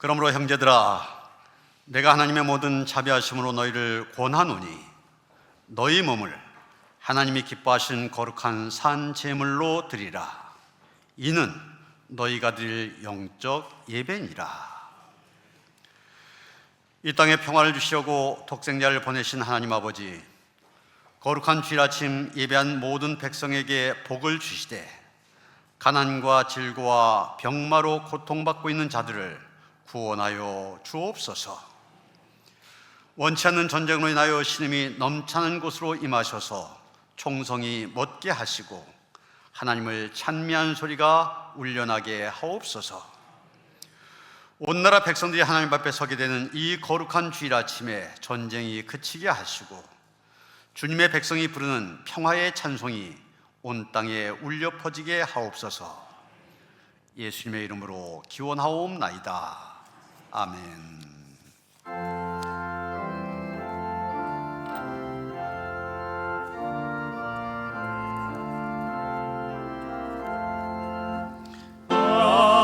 그러므로 형제들아, 내가 하나님의 모든 자비하심으로 너희를 권하노니 너희 몸을 하나님이 기뻐하시는 거룩한 산 제물로 드리라. 이는 너희가 드릴 영적 예배니라. 이 땅에 평화를 주시려고 독생자를 보내신 하나님 아버지, 거룩한 주일 아침 예배한 모든 백성에게 복을 주시되 가난과 질고와 병마로 고통받고 있는 자들을 구원하여 주옵소서. 원치 않는 전쟁으로 인하여 신음이 넘쳐나는 곳으로 임하셔서 총성이 멎게 하시고 하나님을 찬미하는 소리가 울려나게 하옵소서. 온 나라 백성들이 하나님 앞에 서게 되는 이 거룩한 주일 아침에 전쟁이 그치게 하시고 주님의 백성이 부르는 평화의 찬송이 온 땅에 울려 퍼지게 하옵소서. 예수님의 이름으로 기원하옵나이다. 아멘.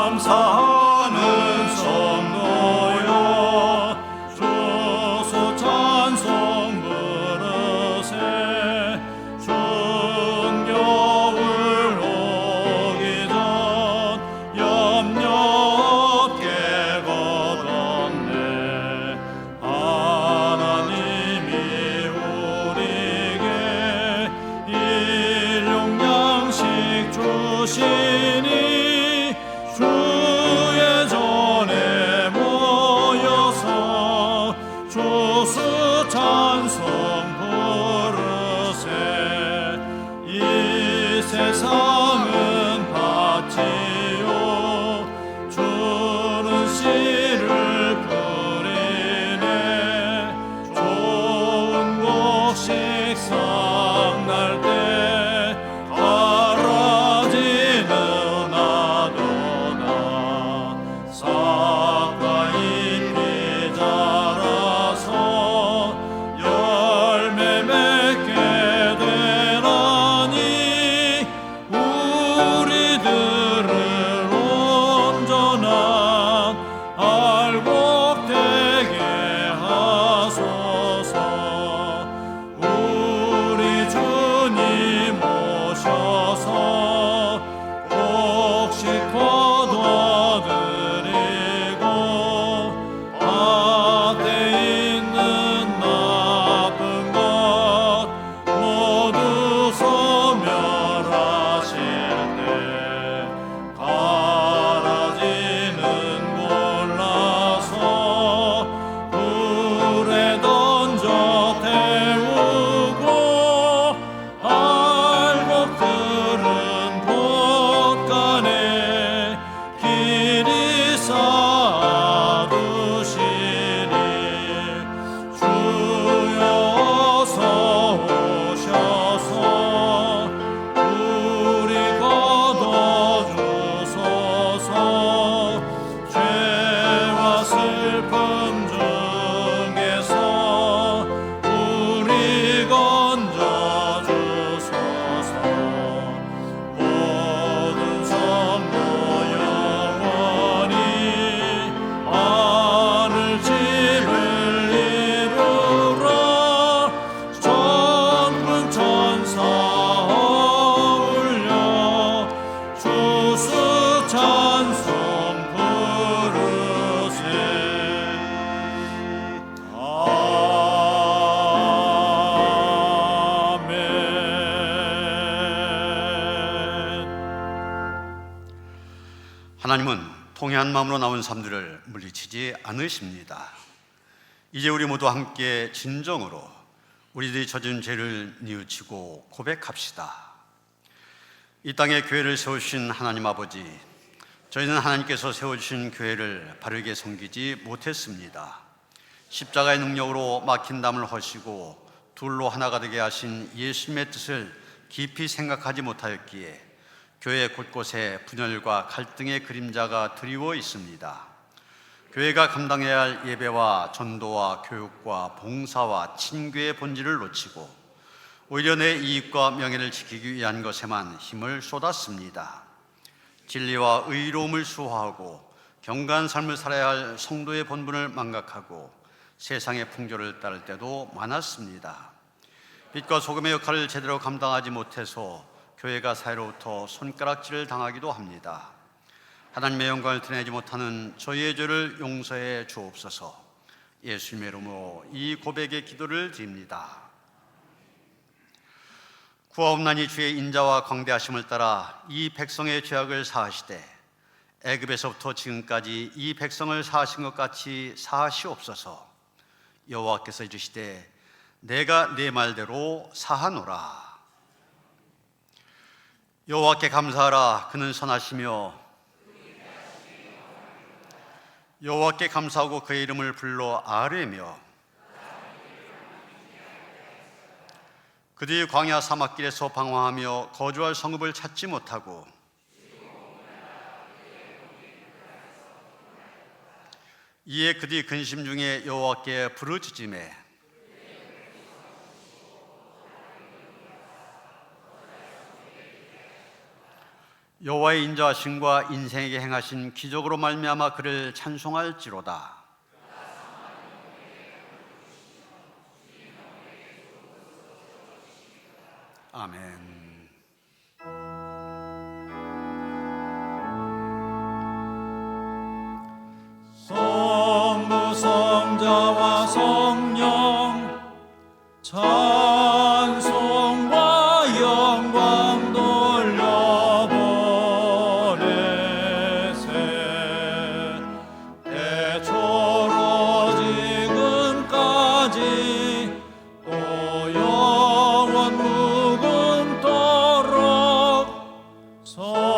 감사하는 성도여 주소 찬송 부르세. 추운 겨울 오기 전 염려 없게 걷었네. 하나님이 우리에게 일용 양식 주시니 주의 전에 모여서 주수 찬송 부르세. 이 세상은 밭이요 주는 씨를 뿌리네. 좋은 곡식 싹날 때 갈아지는 나도다. 싹과 잎이 자라서 열매 맺게 되나니 우리들을 온전한 알곡되게 하소서. 우리 주님 오셔서 곡식 거둬드리고 밭에 있는 나쁜 것 모두 소멸하실 때 갈아지는 골라서 불에 던져 태우고 알곡들은 곳간에 길이 쌓아두시니 주여 어서 오셔서 우리 거둬주소서. 죄와 슬픔 중에서 우리 건져주소서. 모든 선모 영원히 하늘지를 이루라. 천군 천사 어울려 주수 찬송 부르세. 아멘. 하나님은 통회한 마음으로 나온 삶들을 물리치지 않으십니다. 이제 우리 모두 함께 진정으로 우리들이 져진 죄를 뉘우치고 고백합시다. 이 땅에 교회를 세우신 하나님 아버지, 저희는 하나님께서 세워주신 교회를 바르게 섬기지 못했습니다. 십자가의 능력으로 막힌 담을 허시고 둘로 하나가 되게 하신 예수님의 뜻을 깊이 생각하지 못하였기에 교회 곳곳에 분열과 갈등의 그림자가 드리워 있습니다. 교회가 감당해야 할 예배와 전도와 교육과 봉사와 친교의 본질을 놓치고 오히려 내 이익과 명예를 지키기 위한 것에만 힘을 쏟았습니다. 진리와 의로움을 수호하고 경건한 삶을 살아야 할 성도의 본분을 망각하고 세상의 풍조를 따를 때도 많았습니다. 빛과 소금의 역할을 제대로 감당하지 못해서 교회가 사회로부터 손가락질을 당하기도 합니다. 하나님의 영광을 드러내지 못하는 저희의 죄를 용서해 주옵소서. 예수님의 이름으로 이 고백의 기도를 드립니다. 구하옵나니 주의 인자와 광대하심을 따라 이 백성의 죄악을 사하시되 애굽에서부터 지금까지 이 백성을 사하신 것 같이 사하시옵소서. 여호와께서 이르시되 내가 네 말대로 사하노라. 여호와께 감사하라. 그는 선하시며 여호와께 감사하고 그의 이름을 불러 아뢰며 그들이 광야 사막길에서 방황하며 거주할 성읍을 찾지 못하고 이에 그들이 근심 중에 여호와께 부르짖으매 여호와의 인자하심과 인생에게 행하신 기적으로 말미암아 그를 찬송할지로다. 아멘. 성부 성자와 성령 찬송과 영광 돌려보내세. 애초로 지금까지 또 영원 무궁토록 성삼위께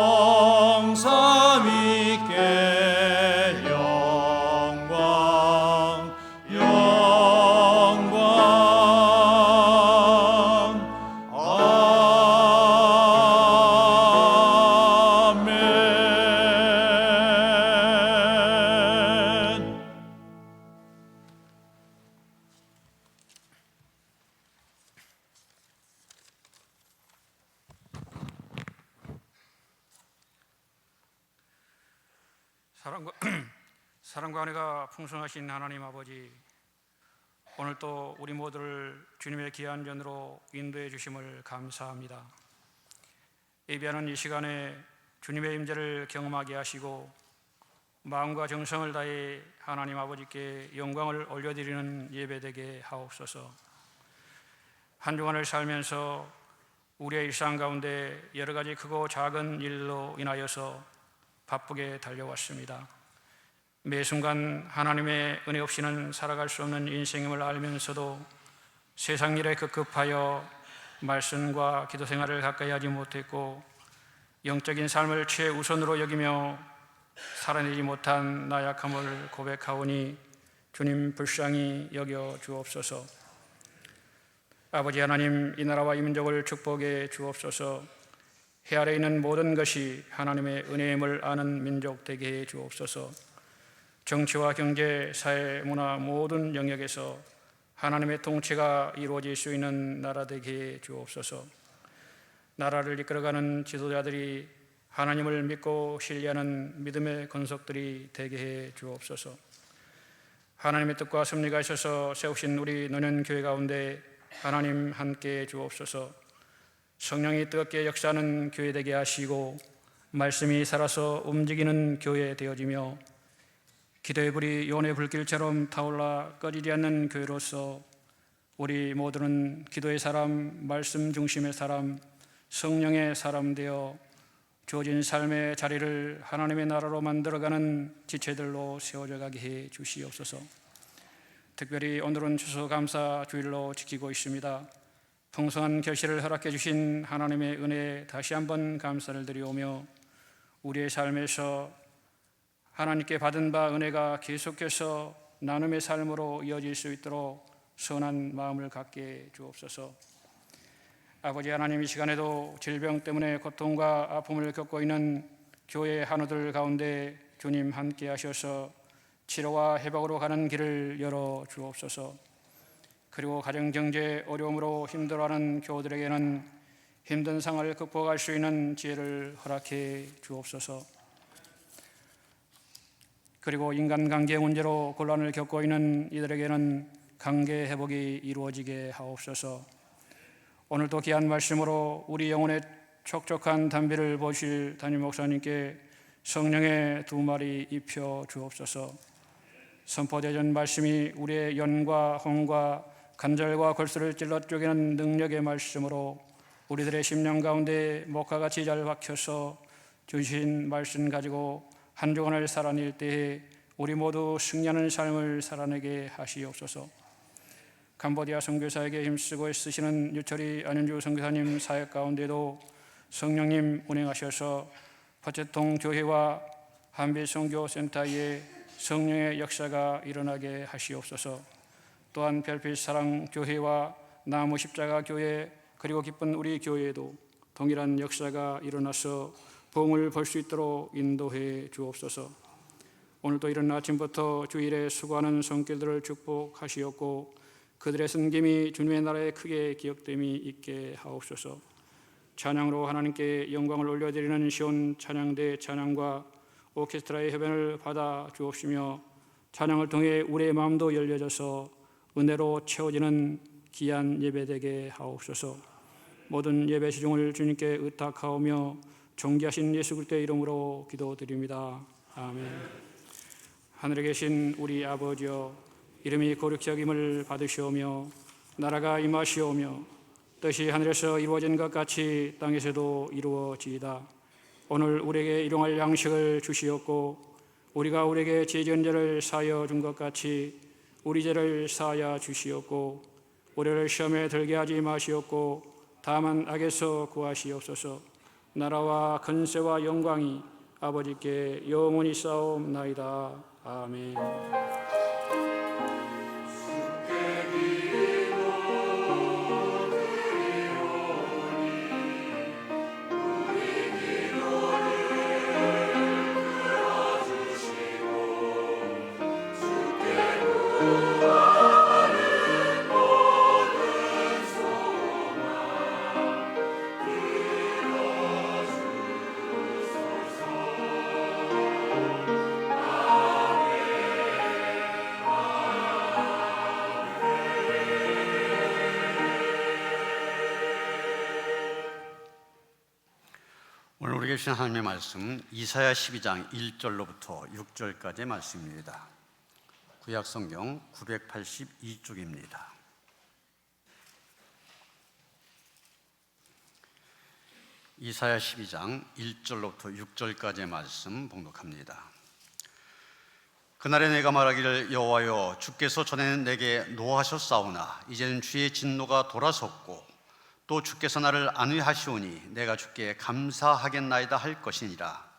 사랑과 은혜가 풍성하신 하나님 아버지, 오늘 또 우리 모두를 주님의 귀한 전으로 인도해 주심을 감사합니다. 예배하는 이 시간에 주님의 임재를 경험하게 하시고 마음과 정성을 다해 하나님 아버지께 영광을 올려드리는 예배되게 하옵소서. 한 주간을 살면서 우리의 일상 가운데 여러 가지 크고 작은 일로 인하여서 바쁘게 달려왔습니다. 매 순간 하나님의 은혜 없이는 살아갈 수 없는 인생임을 알면서도 세상 일에 급급하여 말씀과 기도 생활을 가까이 하지 못했고 영적인 삶을 최우선으로 여기며 살아내지 못한 나약함을 고백하오니 주님 불쌍히 여겨 주옵소서. 아버지 하나님, 이 나라와 이 민족을 축복해 주옵소서. 해 아래 있는 모든 것이 하나님의 은혜임을 아는 민족 되게 해 주옵소서. 정치와 경제, 사회, 문화 모든 영역에서 하나님의 통치가 이루어질 수 있는 나라 되게 해 주옵소서. 나라를 이끌어가는 지도자들이 하나님을 믿고 신뢰하는 믿음의 권속들이 되게 해 주옵소서. 하나님의 뜻과 섭리가 있어서 세우신 우리 노년교회 가운데 하나님 함께 주옵소서. 성령이 뜨겁게 역사하는 교회 되게 하시고 말씀이 살아서 움직이는 교회 되어지며 기도의 불이 요원의 불길처럼 타올라 꺼지지 않는 교회로서 우리 모두는 기도의 사람, 말씀 중심의 사람, 성령의 사람 되어 주어진 삶의 자리를 하나님의 나라로 만들어가는 지체들로 세워져 가게 해 주시옵소서. 특별히 오늘은 추수감사 주일로 지키고 있습니다. 풍성한 결실을 허락해 주신 하나님의 은혜에 다시 한번 감사를 드리오며 우리의 삶에서 하나님께 받은 바 은혜가 계속해서 나눔의 삶으로 이어질 수 있도록 선한 마음을 갖게 주옵소서. 아버지 하나님, 이 시간에도 질병 때문에 고통과 아픔을 겪고 있는 교회 한우들 가운데 주님 함께 하셔서 치료와 회복으로 가는 길을 열어 주옵소서. 그리고 가정경제 어려움으로 힘들어하는 교우들에게는 힘든 상황을 극복할 수 있는 지혜를 허락해 주옵소서. 그리고 인간관계 문제로 곤란을 겪고 있는 이들에게는 관계 회복이 이루어지게 하옵소서. 오늘도 귀한 말씀으로 우리 영혼에 촉촉한 담비를 보실 담임 목사님께 성령의 두 마리 입혀 주옵소서. 선포되던 말씀이 우리의 연과 홍과 관절과 골수를 찔러 쪼개는 능력의 말씀으로 우리들의 심령 가운데 목화같이 잘 박혀서 주신 말씀 가지고 한 주간을 살아낼 때에 우리 모두 승리하는 삶을 살아내게 하시옵소서. 캄보디아 선교사에게 힘쓰고 애쓰시는 유철이 안윤주 선교사님 사역 가운데도 성령님 운행하셔서 포체통 교회와 한빛 선교센터에 성령의 역사가 일어나게 하시옵소서. 또한 별빛 사랑 교회와 나무 십자가 교회 그리고 기쁜 우리 교회에도 동일한 역사가 일어나서 복음을 볼 수 있도록 인도해 주옵소서. 오늘도 이른 아침부터 주일에 수고하는 손길들을 축복하시옵고 그들의 섬김이 주님의 나라에 크게 기억됨이 있게 하옵소서. 찬양으로 하나님께 영광을 올려드리는 시온 찬양대 찬양과 오케스트라의 협연을 받아 주옵시며 찬양을 통해 우리의 마음도 열려져서 은혜로 채워지는 귀한 예배되게 하옵소서. 모든 예배 시중을 주님께 의탁하오며 존귀하신 예수 그리스도의 이름으로 기도드립니다. 아멘. 하늘에 계신 우리 아버지여, 이름이 거룩히 여김을 받으시오며 나라가 임하시오며 뜻이 하늘에서 이루어진 것 같이 땅에서도 이루어지이다. 오늘 우리에게 일용할 양식을 주시옵고 우리가 우리에게 죄 지은 죄를 사하여 준 것 같이 우리 죄를 사하여 주시옵고 우리를 시험에 들게 하지 마시옵고 다만 악에서 구하시옵소서. 나라와 권세와 영광이 아버지께 영원히 싸움나이다. 아멘. 오늘 우리에게 주신 하나님의 말씀 이사야 12장 1절로부터 6절까지의 말씀입니다. 구약성경 982쪽입니다. 이사야 12장 1절로부터 6절까지의 말씀 봉독합니다. 그날에 내가 말하기를 여호와여, 주께서 전에는 내게 노하셨사오나 이제는 주의 진노가 돌아섰고 또 주께서 나를 안위하시오니 내가 주께 감사하겠나이다 할 것이니라.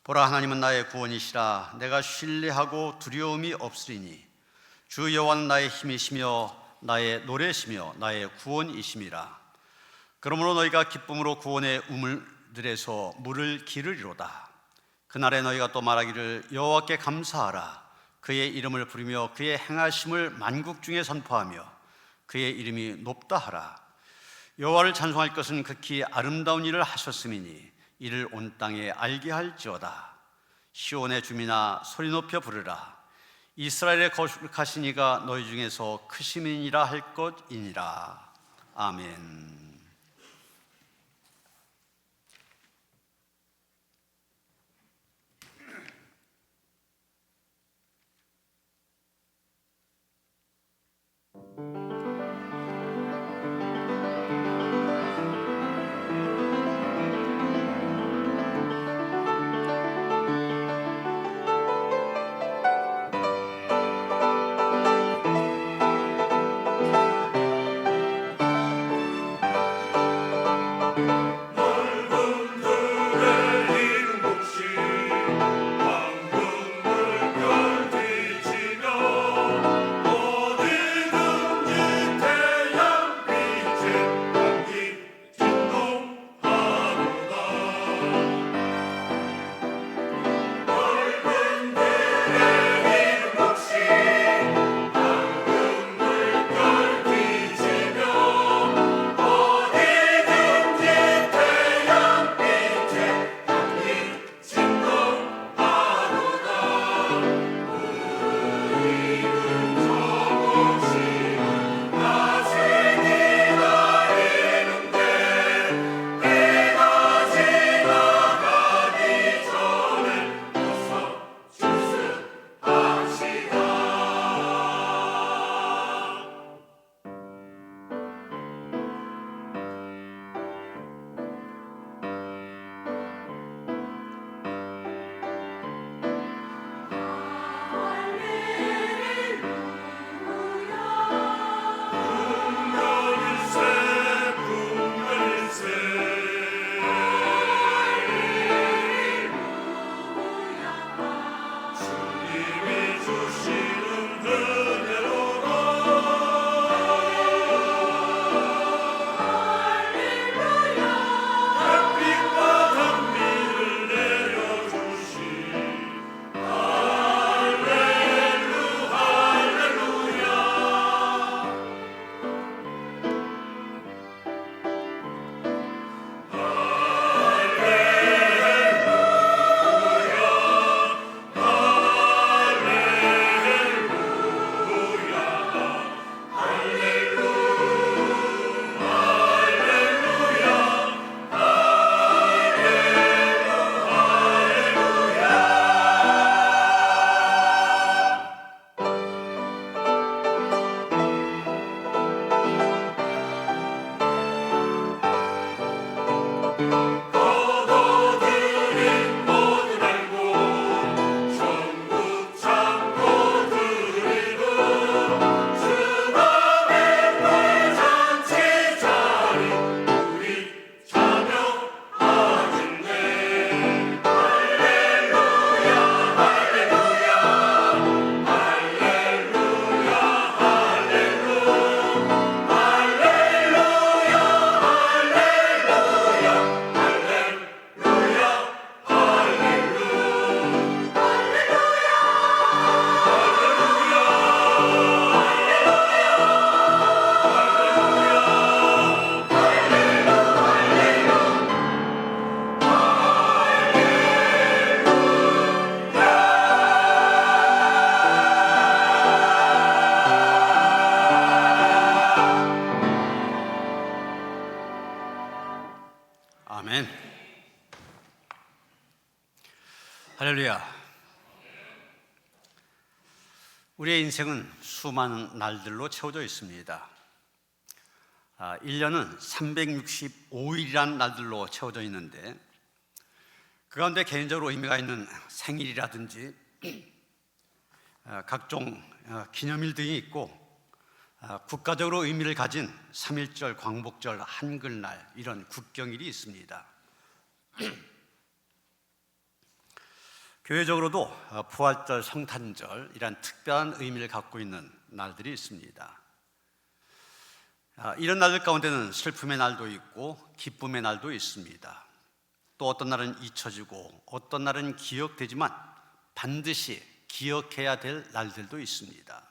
보라, 하나님은 나의 구원이시라. 내가 신뢰하고 두려움이 없으리니 주 여호와는 나의 힘이시며 나의 노래시며 나의 구원이심이라. 그러므로 너희가 기쁨으로 구원의 우물들에서 물을 기르리로다. 그날에 너희가 또 말하기를 여호와께 감사하라. 그의 이름을 부르며 그의 행하심을 만국 중에 선포하며 그의 이름이 높다 하라. 여호와를 찬송할 것은 극히 아름다운 일을 하셨음이니 이를 온 땅에 알게 할지어다. 시온의 주민아, 소리 높여 부르라. 이스라엘의 거룩하신 이가 너희 중에서 크심이니라 할 것이니라. 아멘. 우리의 인생은 수많은 날들로 채워져 있습니다. 1년은 365일이라는 날들로 채워져 있는데 그 가운데 개인적으로 의미가 있는 생일이라든지 각종 기념일 등이 있고 국가적으로 의미를 가진 3.1절, 광복절, 한글날 이런 국경일이 있습니다. 교회적으로도 부활절, 성탄절 이런 특별한 의미를 갖고 있는 날들이 있습니다. 이런 날들 가운데는 슬픔의 날도 있고 기쁨의 날도 있습니다. 또 어떤 날은 잊혀지고 어떤 날은 기억되지만 반드시 기억해야 될 날들도 있습니다.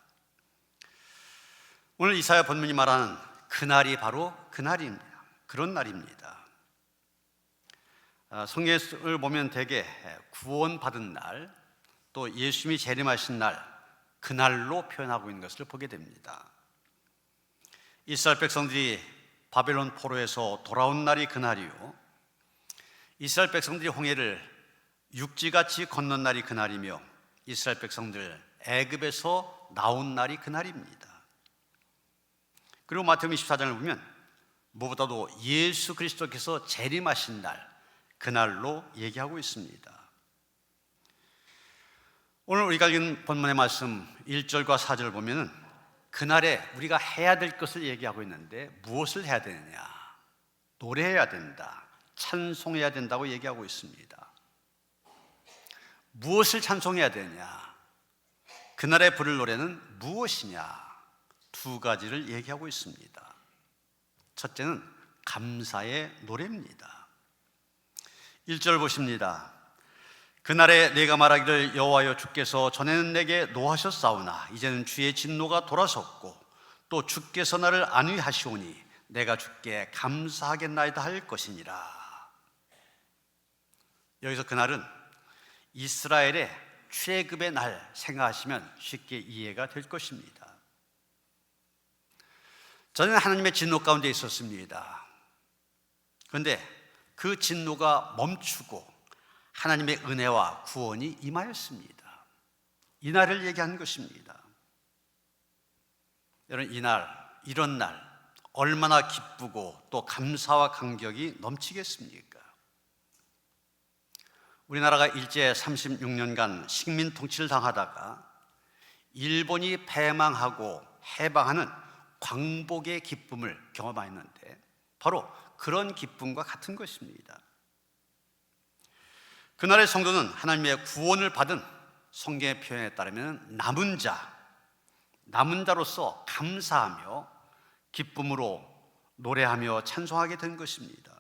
오늘 이사야 본문이 말하는 그날이 바로 그날입니다. 그런 날입니다. 성경을 보면 대개 구원받은 날, 또 예수님이 재림하신 날, 그날로 표현하고 있는 것을 보게 됩니다. 이스라엘 백성들이 바벨론 포로에서 돌아온 날이 그날이요, 이스라엘 백성들이 홍해를 육지같이 건넌 날이 그날이며 이스라엘 백성들 애굽에서 나온 날이 그날입니다. 그리고 마태복음 24장을 보면 무엇보다도 예수 그리스도께서 재림하신 날, 그날로 얘기하고 있습니다. 오늘 우리가 읽은 본문의 말씀 1절과 4절을 보면 그날에 우리가 해야 될 것을 얘기하고 있는데 무엇을 해야 되느냐? 노래해야 된다, 찬송해야 된다고 얘기하고 있습니다. 무엇을 찬송해야 되냐? 그날에 부를 노래는 무엇이냐? 두 가지를 얘기하고 있습니다. 첫째는 감사의 노래입니다. 1절 보십니다. 그날에 내가 말하기를 여호와여 주께서 전에는 내게 노하셨사오나 이제는 주의 진노가 돌아섰고 또 주께서 나를 안위하시오니 내가 주께 감사하겠나이다 할 것이니라. 여기서 그날은 이스라엘의 출애굽의 날 생각하시면 쉽게 이해가 될 것입니다. 저는 하나님의 진노 가운데 있었습니다. 그런데 그 진노가 멈추고 하나님의 은혜와 구원이 임하였습니다. 이 날을 얘기하는 것입니다. 여러분, 이런 날 얼마나 기쁘고 또 감사와 감격이 넘치겠습니까? 우리나라가 일제 36년간 식민 통치를 당하다가 일본이 패망하고 해방하는 광복의 기쁨을 경험하였는데 바로 그런 기쁨과 같은 것입니다. 그날의 성도는 하나님의 구원을 받은 성경의 표현에 따르면 남은 자로서 감사하며 기쁨으로 노래하며 찬송하게 된 것입니다.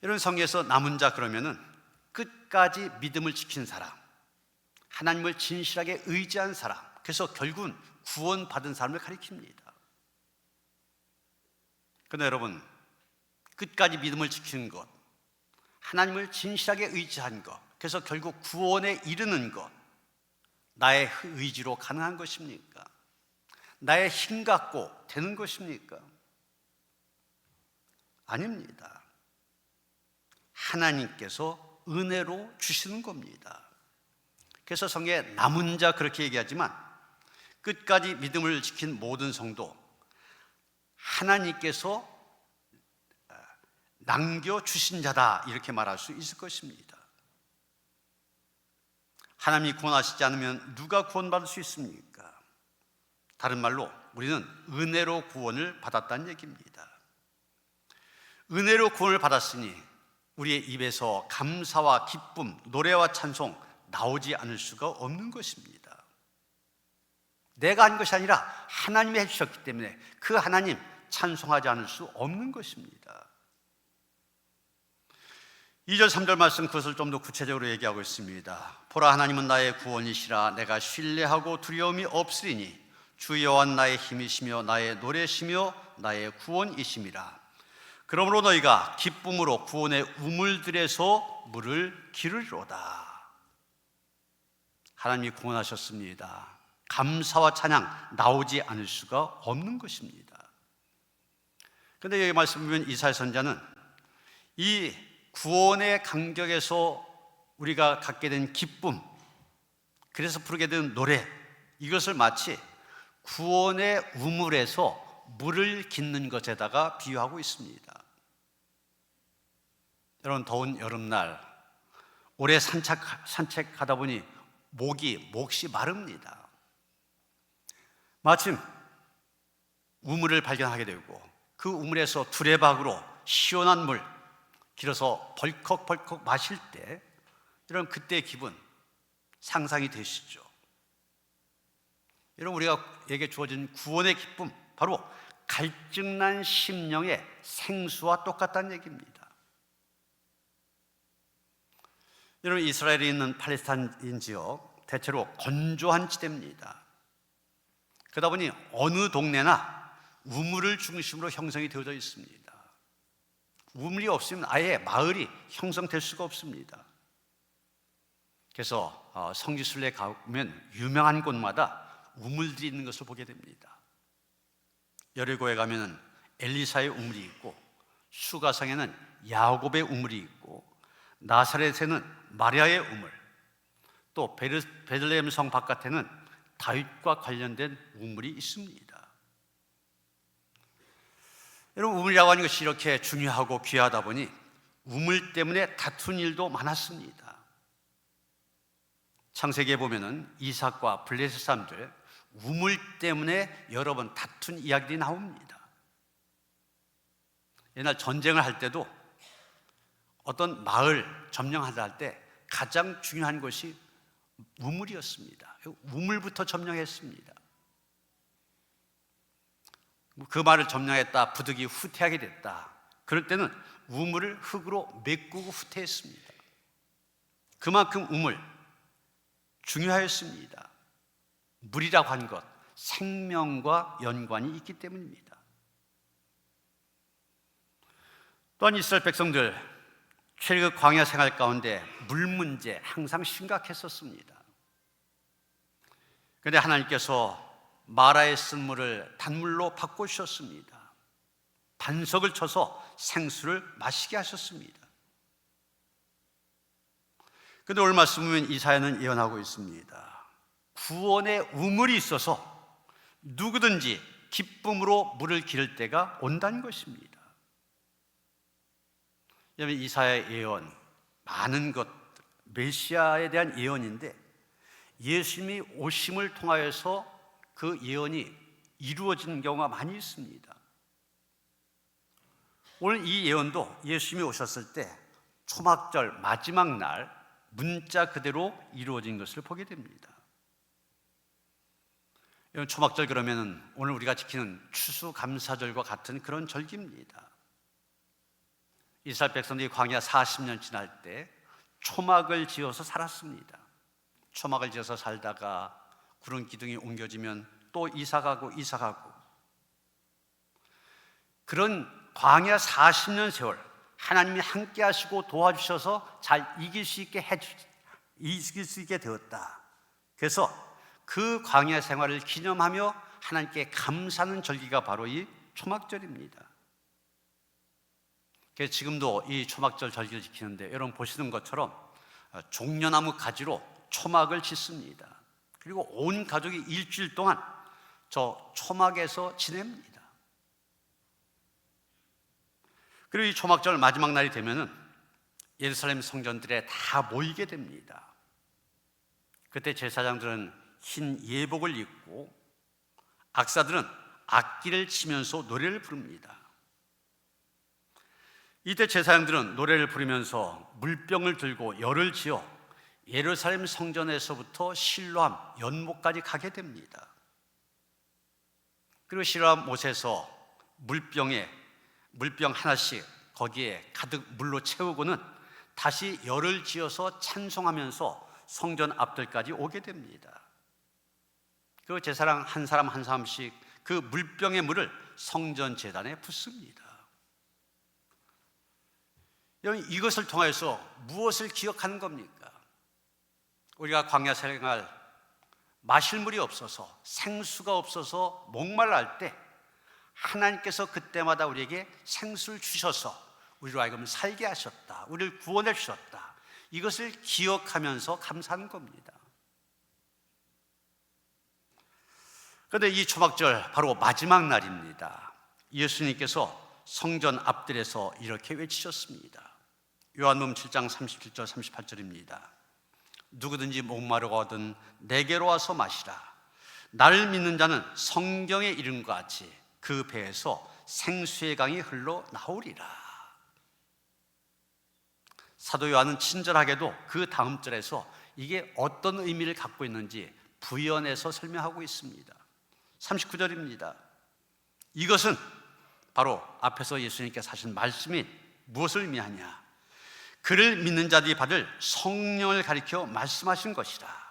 이런 성경에서 남은 자 그러면은 끝까지 믿음을 지킨 사람, 하나님을 진실하게 의지한 사람, 그래서 결국은 구원받은 사람을 가리킵니다. 그런데 여러분, 끝까지 믿음을 지키는 것, 하나님을 진실하게 의지한 것, 그래서 결국 구원에 이르는 것, 나의 의지로 가능한 것입니까? 나의 힘 갖고 되는 것입니까? 아닙니다. 하나님께서 은혜로 주시는 겁니다. 그래서 성경에 남은 자 그렇게 얘기하지만 끝까지 믿음을 지킨 모든 성도, 하나님께서 남겨주신 자다 이렇게 말할 수 있을 것입니다. 하나님이 구원하시지 않으면 누가 구원받을 수 있습니까? 다른 말로 우리는 은혜로 구원을 받았다는 얘기입니다. 은혜로 구원을 받았으니 우리의 입에서 감사와 기쁨, 노래와 찬송 나오지 않을 수가 없는 것입니다. 내가 한 것이 아니라 하나님이 해주셨기 때문에 그 하나님 찬송하지 않을 수 없는 것입니다. 2절 3절 말씀 그것을 좀 더 구체적으로 얘기하고 있습니다. 보라, 하나님은 나의 구원이시라. 내가 신뢰하고 두려움이 없으리니 주 여호와는 나의 힘이시며 나의 노래시며 나의 구원이심이라. 그러므로 너희가 기쁨으로 구원의 우물들에서 물을 기르리로다. 하나님이 구원하셨습니다. 감사와 찬양 나오지 않을 수가 없는 것입니다. 그런데 여기 말씀 보면 이사야 선지자는 이 구원의 간격에서 우리가 갖게 된 기쁨, 그래서 부르게 된 노래, 이것을 마치 구원의 우물에서 물을 깃는 것에다가 비유하고 있습니다. 여러분, 더운 여름날 오래 산책하다 보니 몫이 마릅니다. 마침 우물을 발견하게 되고 그 우물에서 두레박으로 시원한 물 길어서 벌컥벌컥 마실 때 이런 그때의 기분 상상이 되시죠? 여러분, 우리에게 주어진 구원의 기쁨, 바로 갈증난 심령의 생수와 똑같다는 얘기입니다. 여러분, 이스라엘이 있는 팔레스타인 지역 대체로 건조한 지대입니다. 그러다 보니 어느 동네나 우물을 중심으로 형성이 되어져 있습니다. 우물이 없으면 아예 마을이 형성될 수가 없습니다. 그래서 성지순례에 가면 유명한 곳마다 우물들이 있는 것을 보게 됩니다. 여리고에 가면 엘리사의 우물이 있고, 수가성에는 야곱의 우물이 있고, 나사렛에는 마리아의 우물, 또 베들레헴 성 바깥에는 다윗과 관련된 우물이 있습니다. 여러분, 우물이라고 하는 것이 이렇게 중요하고 귀하다 보니 우물 때문에 다툰 일도 많았습니다. 창세기에 보면은 이삭과 블레셋 사람들 우물 때문에 여러 번 다툰 이야기들이 나옵니다. 옛날 전쟁을 할 때도 어떤 마을 점령하다 할 때 가장 중요한 것이 우물이었습니다. 우물부터 점령했습니다. 그 말을 점령했다, 부득이 후퇴하게 됐다, 그럴 때는 우물을 흙으로 메꾸고 후퇴했습니다. 그만큼 우물 중요하였습니다. 물이라고 하는 것, 생명과 연관이 있기 때문입니다. 또한 이스라엘 백성들 출애굽 광야 생활 가운데 물 문제 항상 심각했었습니다. 그런데 하나님께서 마라에 쓴 물을 단물로 바꾸셨습니다. 반석을 쳐서 생수를 마시게 하셨습니다. 그런데 오늘 말씀 보면 이사야는 예언하고 있습니다. 구원의 우물이 있어서 누구든지 기쁨으로 물을 기를 때가 온다는 것입니다. 여러분, 이사야의 예언, 많은 것, 메시아에 대한 예언인데 예수님이 오심을 통하여서 그 예언이 이루어지는 경우가 많이 있습니다. 오늘 이 예언도 예수님이 오셨을 때 초막절 마지막 날 문자 그대로 이루어진 것을 보게 됩니다. 초막절 그러면 오늘 우리가 지키는 추수감사절과 같은 그런 절기입니다. 이스라엘 백성들이 광야 40년 지날 때 초막을 지어서 살았습니다. 초막을 지어서 살다가 구름 기둥이 옮겨지면 또 이사가고 그런 광야 40년 세월 하나님이 함께 하시고 도와주셔서 잘 이길 수 있게 되었다. 그래서 그 광야 생활을 기념하며 하나님께 감사하는 절기가 바로 이 초막절입니다. 그래서 지금도 이 초막절 절기를 지키는데 여러분 보시는 것처럼 종려나무 가지로 초막을 짓습니다. 그리고 온 가족이 일주일 동안 저 초막에서 지냅니다. 그리고 이 초막절 마지막 날이 되면은 예루살렘 성전들에 다 모이게 됩니다. 그때 제사장들은 흰 예복을 입고 악사들은 악기를 치면서 노래를 부릅니다. 이때 제사장들은 노래를 부르면서 물병을 들고 열을 지어 예루살렘 성전에서부터 실로암 연못까지 가게 됩니다. 그리고 실로암 못에서 물병 하나씩 거기에 가득 물로 채우고는 다시 열을 지어서 찬송하면서 성전 앞들까지 오게 됩니다. 그 제사장 한 사람 한 사람씩 그 물병의 물을 성전 제단에 붓습니다. 여러분, 이것을 통해서 무엇을 기억하는 겁니까? 우리가 광야 생활 마실 물이 없어서 생수가 없어서 목말라 때 하나님께서 그때마다 우리에게 생수를 주셔서 우리로 하여금 살게 하셨다, 우리를 구원해 주셨다, 이것을 기억하면서 감사하는 겁니다. 그런데 이 초막절 바로 마지막 날입니다. 예수님께서 성전 앞들에서 이렇게 외치셨습니다. 요한복음 7장 37절 38절입니다. 누구든지 목마르거든 내게로 와서 마시라. 나를 믿는 자는 성경의 이름과 같이 그 배에서 생수의 강이 흘러 나오리라. 사도 요한은 친절하게도 그 다음 절에서 이게 어떤 의미를 갖고 있는지 부연해서 설명하고 있습니다. 39절입니다. 이것은 바로 앞에서 예수님께서 하신 말씀이 무엇을 의미하냐? 그를 믿는 자들이 받을 성령을 가리켜 말씀하신 것이라.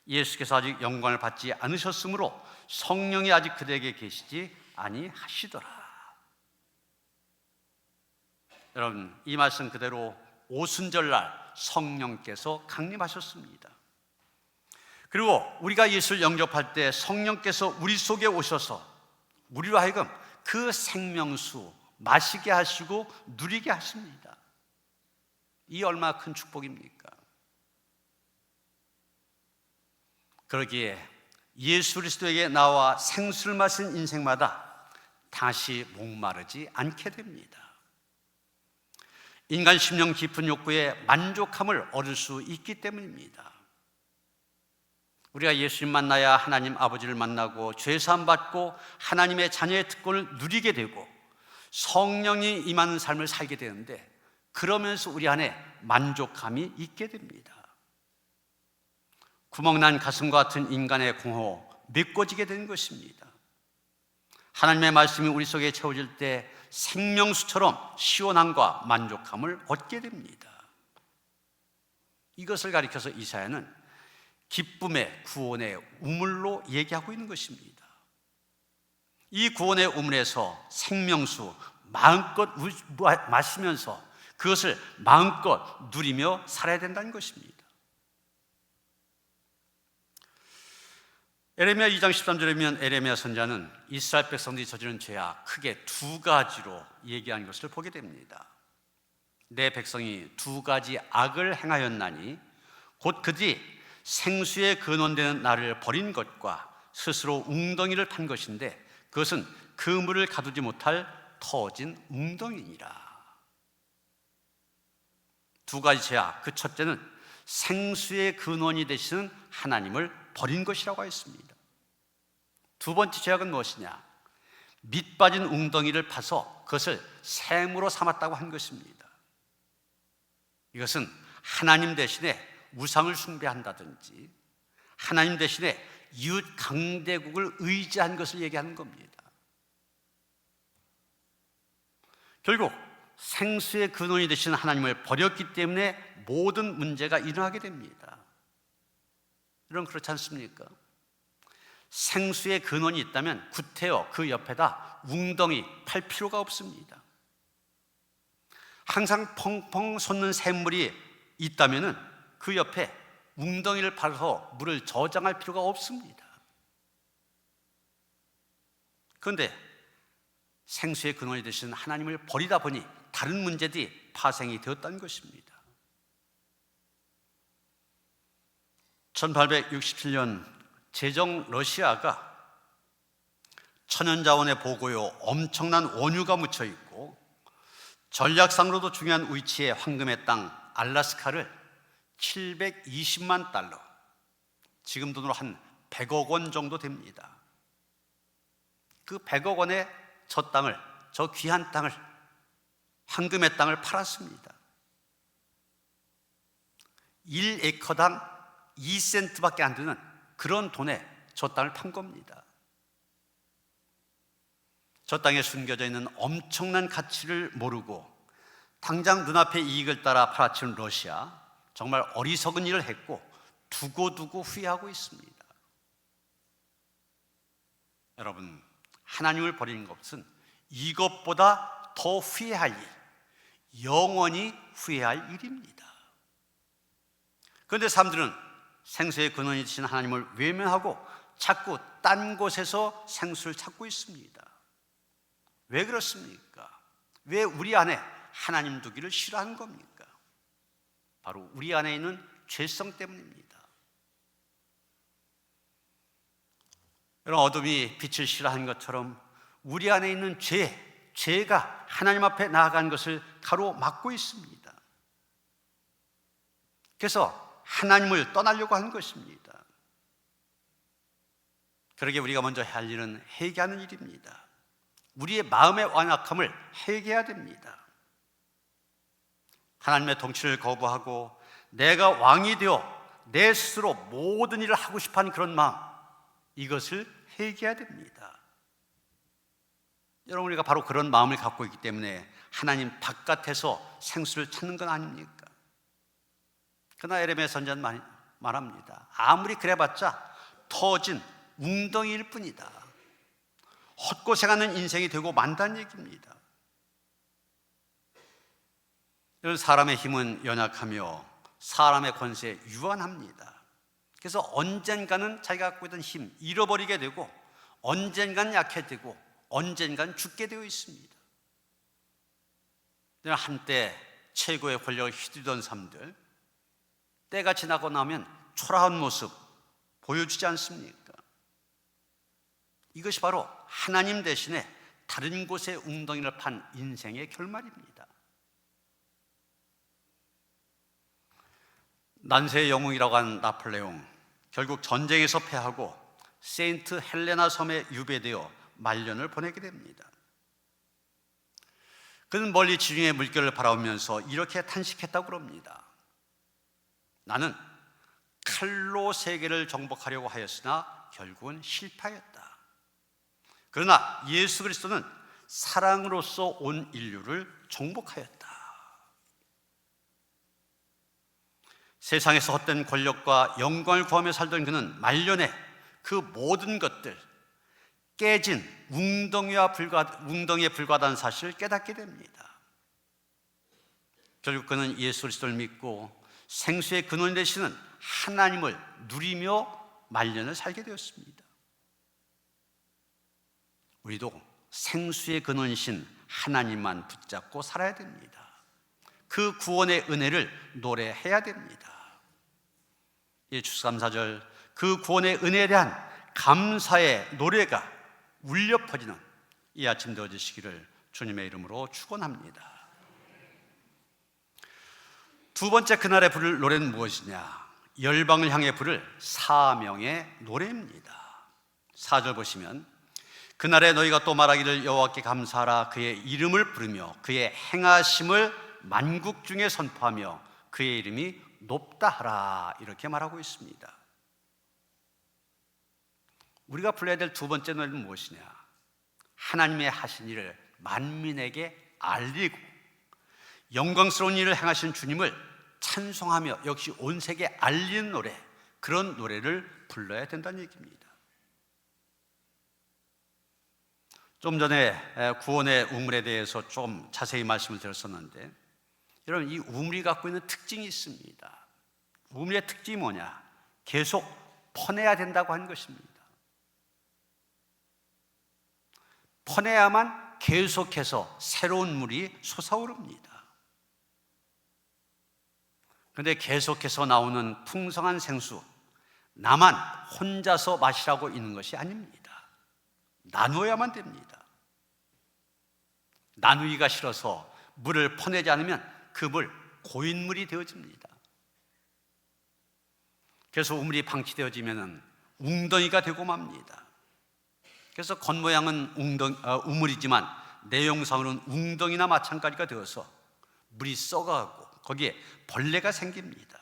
예수께서 아직 영광을 받지 않으셨으므로 성령이 아직 그들에게 계시지 아니하시더라. 여러분, 이 말씀 그대로 오순절날 성령께서 강림하셨습니다. 그리고 우리가 예수를 영접할 때 성령께서 우리 속에 오셔서 우리로 하여금 그 생명수 마시게 하시고 누리게 하십니다. 이 얼마나 큰 축복입니까? 그러기에 예수 그리스도에게 나와 생수를 마신 인생마다 다시 목마르지 않게 됩니다. 인간 심령 깊은 욕구에 만족함을 얻을 수 있기 때문입니다. 우리가 예수님 만나야 하나님 아버지를 만나고 죄사함 받고 하나님의 자녀의 특권을 누리게 되고 성령이 임하는 삶을 살게 되는데, 그러면서 우리 안에 만족함이 있게 됩니다. 구멍난 가슴과 같은 인간의 공허 메꿔지게 되는 것입니다. 하나님의 말씀이 우리 속에 채워질 때 생명수처럼 시원함과 만족함을 얻게 됩니다. 이것을 가리켜서 이사야는 기쁨의 구원의 우물로 얘기하고 있는 것입니다. 이 구원의 우물에서 생명수 마음껏 마시면서 그것을 마음껏 누리며 살아야 된다는 것입니다. 에레미야 2장 13절에 보면 에레미야 선지자는 이스라엘 백성들이 저지른 죄악 크게 두 가지로 얘기하는 것을 보게 됩니다. 내 백성이 두 가지 악을 행하였나니 곧 그들이 생수의 근원되는 나를 버린 것과 스스로 웅덩이를 판 것인데 그것은 그 물을 가두지 못할 터진 웅덩이니라. 두 가지 죄악, 그 첫째는 생수의 근원이 되시는 하나님을 버린 것이라고 했습니다. 두 번째 죄악은 무엇이냐? 밑 빠진 웅덩이를 파서 그것을 샘으로 삼았다고 한 것입니다. 이것은 하나님 대신에 우상을 숭배한다든지 하나님 대신에 이웃 강대국을 의지한 것을 얘기하는 겁니다. 결국 생수의 근원이 되시는 하나님을 버렸기 때문에 모든 문제가 일어나게 됩니다. 여러분, 그렇지 않습니까? 생수의 근원이 있다면 구태여 그 옆에다 웅덩이 팔 필요가 없습니다. 항상 펑펑 솟는 샘물이 있다면 그 옆에 웅덩이를 파서 물을 저장할 필요가 없습니다. 그런데 생수의 근원이 되신 하나님을 버리다 보니 다른 문제들이 파생이 되었다는 것입니다. 1867년 제정 러시아가 천연자원의 보고요 엄청난 원유가 묻혀 있고 전략상으로도 중요한 위치의 황금의 땅 알라스카를 720만 달러, 지금 돈으로 한 100억 원 정도 됩니다. 그 100억 원의 저 땅을, 저 귀한 땅을, 황금의 땅을 팔았습니다. 1에커당 2센트밖에 안 되는 그런 돈에 저 땅을 판 겁니다. 저 땅에 숨겨져 있는 엄청난 가치를 모르고 당장 눈앞의 이익을 따라 팔아치운 러시아, 정말 어리석은 일을 했고 두고두고 후회하고 있습니다. 여러분, 하나님을 버리는 것은 이것보다 더 후회할 일, 영원히 후회할 일입니다. 그런데 사람들은 생수의 근원이 되신 하나님을 외면하고 자꾸 딴 곳에서 생수를 찾고 있습니다. 왜 그렇습니까? 왜 우리 안에 하나님 두기를 싫어하는 겁니까? 바로 우리 안에 있는 죄성 때문입니다. 이런 어둠이 빛을 싫어하는 것처럼 우리 안에 있는 죄가 하나님 앞에 나아간 것을 가로막고 있습니다. 그래서 하나님을 떠나려고 하는 것입니다. 그러게 우리가 먼저 해야 할 일은 회개하는 일입니다. 우리의 마음의 완악함을 회개해야 됩니다. 하나님의 통치를 거부하고 내가 왕이 되어 내 스스로 모든 일을 하고 싶어하는 그런 마음, 이것을 회개해야 됩니다. 여러분, 우리가 바로 그런 마음을 갖고 있기 때문에 하나님 바깥에서 생수를 찾는 건 아닙니까? 그러나 에레미야 선지자는 말합니다. 아무리 그래봤자 터진 웅덩이일 뿐이다. 헛고생하는 인생이 되고 만다는 얘기입니다. 이런 사람의 힘은 연약하며 사람의 권세에 유한합니다. 그래서 언젠가는 자기가 갖고 있던 힘 잃어버리게 되고 언젠가는 약해지고 언젠가는 죽게 되어 있습니다. 한때 최고의 권력을 휘두르던 사람들, 때가 지나고 나면 초라한 모습 보여주지 않습니까? 이것이 바로 하나님 대신에 다른 곳에 웅덩이를 판 인생의 결말입니다. 난세의 영웅이라고 하는 나폴레옹, 결국 전쟁에서 패하고 세인트 헬레나 섬에 유배되어 말년을 보내게 됩니다. 그는 멀리 지중해 물결을 바라보면서 이렇게 탄식했다고 그럽니다. 나는 칼로 세계를 정복하려고 하였으나 결국은 실패하였다. 그러나 예수 그리스도는 사랑으로서 온 인류를 정복하였다. 세상에서 헛된 권력과 영광을 구하며 살던 그는 말년에 그 모든 것들, 깨진 웅덩이에 불과하다는 사실을 깨닫게 됩니다. 결국 그는 예수 그리스도를 믿고 생수의 근원 되시는 하나님을 누리며 말년을 살게 되었습니다. 우리도 생수의 근원이신 하나님만 붙잡고 살아야 됩니다. 그 구원의 은혜를 노래해야 됩니다. 추수감사절, 그 구원의 은혜에 대한 감사의 노래가 울려 퍼지는 이 아침 되어주시기를 주님의 이름으로 축원합니다. 두 번째 그날에 부를 노래는 무엇이냐? 열방을 향해 부를 사명의 노래입니다. 4절 보시면, 그날에 너희가 또 말하기를 여호와께 감사하라. 그의 이름을 부르며 그의 행하심을 만국 중에 선포하며 그의 이름이 높다 하라. 이렇게 말하고 있습니다. 우리가 불러야 될 두 번째 노래는 무엇이냐? 하나님의 하신 일을 만민에게 알리고 영광스러운 일을 행하신 주님을 찬송하며 역시 온 세계에 알리는 노래, 그런 노래를 불러야 된다는 얘기입니다. 좀 전에 구원의 우물에 대해서 좀 자세히 말씀을 드렸었는데, 여러분, 이 우물이 갖고 있는 특징이 있습니다. 우물의 특징이 뭐냐? 계속 퍼내야 된다고 하는 것입니다. 퍼내야만 계속해서 새로운 물이 솟아오릅니다. 그런데 계속해서 나오는 풍성한 생수, 나만 혼자서 마시라고 있는 것이 아닙니다. 나누어야만 됩니다. 나누기가 싫어서 물을 퍼내지 않으면 그 물 고인물이 되어집니다. 그래서 우물이 방치되어지면 웅덩이가 되고 맙니다. 그래서 겉모양은 우물이지만 내용상으로는 웅덩이나 마찬가지가 되어서 물이 썩어가고 거기에 벌레가 생깁니다.